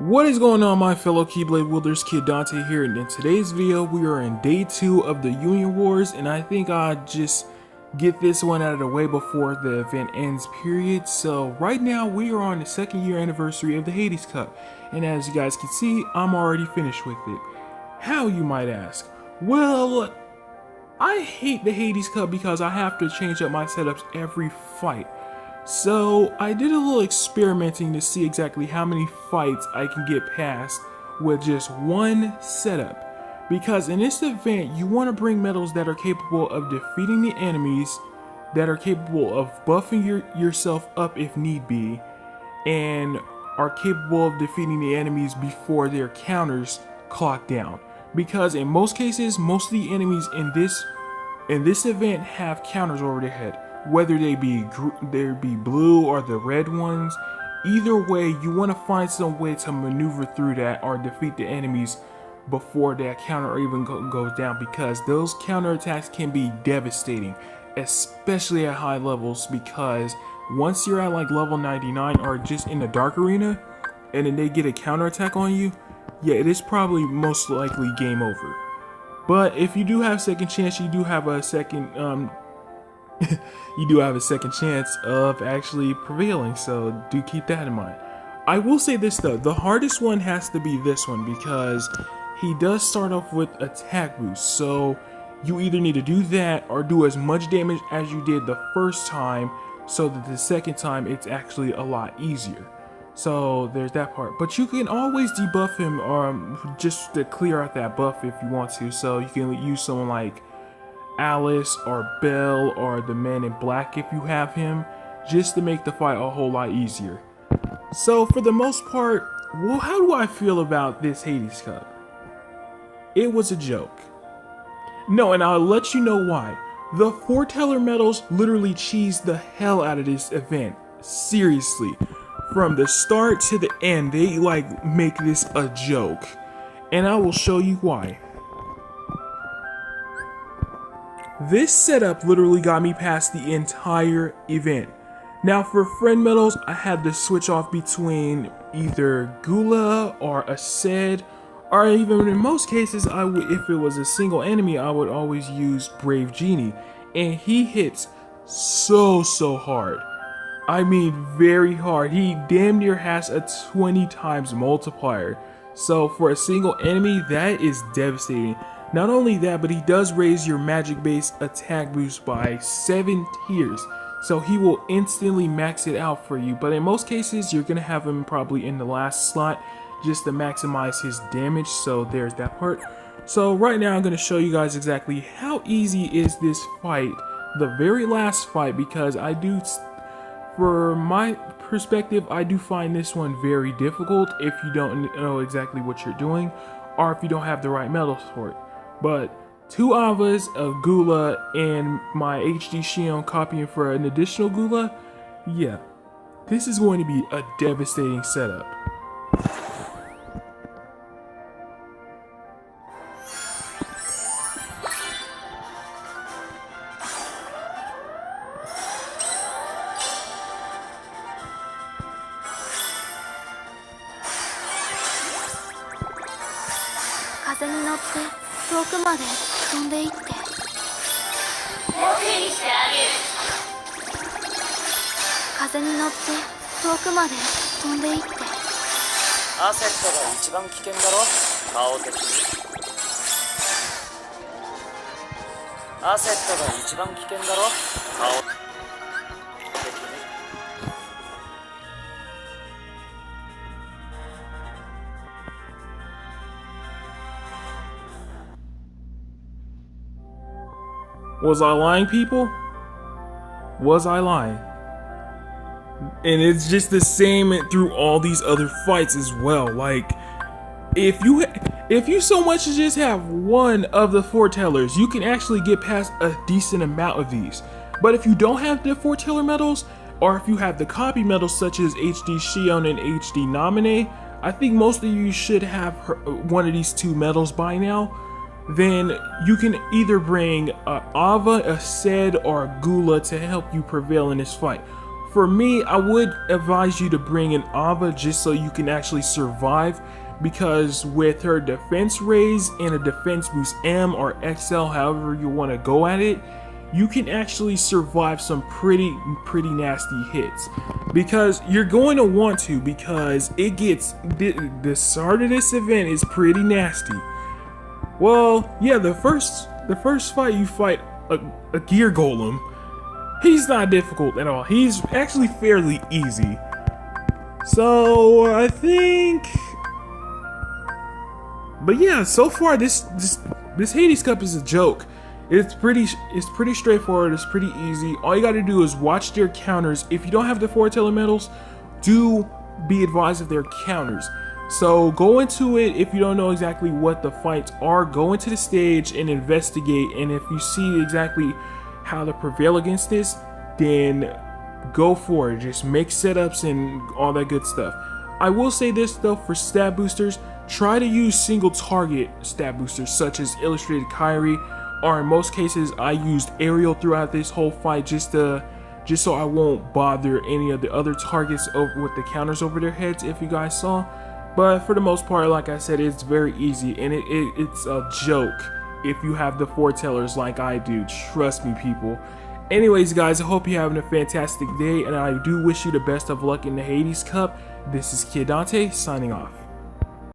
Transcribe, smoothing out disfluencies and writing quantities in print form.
What is going on, my fellow Keyblade wielders? Kid Dante here, and in today's video we are in day 2 of the Union Wars, and I think I'll just get this one out of the way before the event ends, period. So right now we are on the 2nd year anniversary of the Hades Cup, and as you guys can see, I'm already finished with it. How, you might ask? Well, I hate the Hades Cup because I have to change up my setups every fight. So I did a little experimenting to see exactly how many fights I can get past with just one setup. Because in this event, you want to bring medals that are capable of defeating the enemies, that are capable of buffing yourself up if need be, and are capable of defeating the enemies before their counters clock down. Because in most cases, most of the enemies in this event have counters over their head. Whether they be blue or the red ones, either way, you want to find some way to maneuver through that or defeat the enemies before that counter even goes down, because those counterattacks can be devastating, especially at high levels, because once you're at like level 99 or just in the dark arena and then they get a counterattack on you, yeah, it is probably most likely game over. But if you do have second chance, you do have a second chance of actually prevailing, so do keep that in mind. I will say this though, the hardest one has to be this one, because he does start off with attack boost, so you either need to do that or do as much damage as you did the first time, so that the second time it's actually a lot easier. So there's that part, but you can always debuff him just to clear out that buff if you want to. So you can use someone like Alice or Belle or the Man in Black if you have him, just to make the fight a whole lot easier. So for the most part, well, how do I feel about this Hades Cup? It was a joke. No, and I'll let you know why. The Foreteller medals literally cheesed the hell out of this event. Seriously. From the start to the end, they like make this a joke. And I will show you why. This setup literally got me past the entire event. Now for friend medals, I had to switch off between either Gula or Aced, or even in most cases, if it was a single enemy, I would always use Brave Genie. And he hits so hard. I mean very hard. He damn near has a 20 times multiplier. So for a single enemy, that is devastating. Not only that, but he does raise your magic base attack boost by 7 tiers. So he will instantly max it out for you. But in most cases, you're going to have him probably in the last slot just to maximize his damage. So there's that part. So right now I'm going to show you guys exactly how easy is this fight. The very last fight, because for my perspective, I do find this one very difficult if you don't know exactly what you're doing, or if you don't have the right medals for it. But 2 Avas of Gula and my HD Shion copying for an additional Gula, yeah, this is going to be a devastating setup. Was I lying, people? Was I lying? And it's just the same through all these other fights as well. Like, if you so much as just have one of the Foretellers, you can actually get past a decent amount of these. But if you don't have the Foreteller medals, or if you have the copy medals such as HD Shion and HD Naminé, I think most of you should have one of these 2 medals by now. Then you can either bring Ava, Aced, or Gula to help you prevail in this fight. For me, I would advise you to bring in Ava just so you can actually survive, because with her defense raise and a defense boost M or XL, however you want to go at it, you can actually survive some pretty nasty hits. Because you're going to want to, because it gets, the start of this event is pretty nasty. Well, yeah, the first fight you fight a gear golem. He's not difficult at all. He's actually fairly easy. So I think, but yeah, so far this Hades Cup is a joke. It's pretty straightforward. It's pretty easy. All you got to do is watch their counters. If you don't have the Foreteller medals, do be advised of their counters. So go into it. If you don't know exactly what the fights are, go into the stage and investigate. And if you see exactly how to prevail against this, then go for it. Just make setups and all that good stuff. I will say this though, for stat boosters, try to use single target stat boosters such as Illustrated Kyrie, or in most cases I used Ariel throughout this whole fight just so I won't bother any of the other targets with the counters over their heads, if you guys saw. But for the most part, like I said, it's very easy, and it's a joke if you have the Foretellers like I do. Trust me, people. Anyways, guys, I hope you're having a fantastic day, and I do wish you the best of luck in the Hades Cup. This is Kid Dante, signing off.